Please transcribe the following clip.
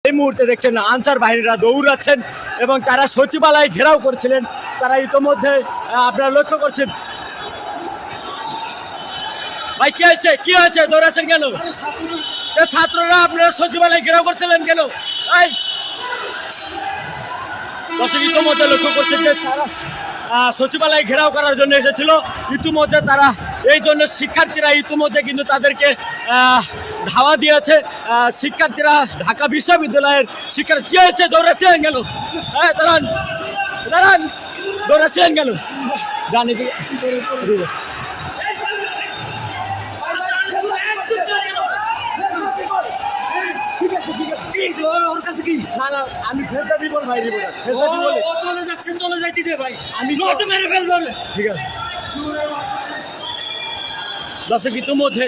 এই মুহূর্তে দেখছেন আনসার বাহিনীরা দৌড়াচ্ছেন এবং তারা সচিবালয় ঘেরাও করছিলেন। তারা ইতোমধ্যে আপনারা লক্ষ্য করছেন। ভাই কি হয়েছে, কি হয়েছে, দৌড়াচ্ছেন কেন? ছাত্ররা আপনারা সচিবালয় ঘেরাও করছিলেন কেন? দর্শক ইতোমধ্যে লক্ষ্য করছেন যে তারা সচিবালয় ঘেরাও করার জন্য এসেছিল। ইতিমধ্যে তারা এই জন্য শিক্ষার্থীরা ইতিমধ্যে কিন্তু তাদেরকে ধাওয়া দিয়েছে। শিক্ষার্থীরা ঢাকা বিশ্ববিদ্যালয়ের শিক্ষার্থী কি হয়েছে, দৌড়াচ্ছেন কেন? হ্যাঁ দাঁড়ান দাঁড়ান, দৌড়াচ্ছেন কেন? জানি ওর কাছে কি না না, আমি ফেরত বিবল ভাই রিপোর্টার। ও চলে যাচ্ছে, চলে যাইতে দে ভাই, আমি নয়তো মেরে ফেলবো। ঠিক আছে দর্শক ইতিমধ্যে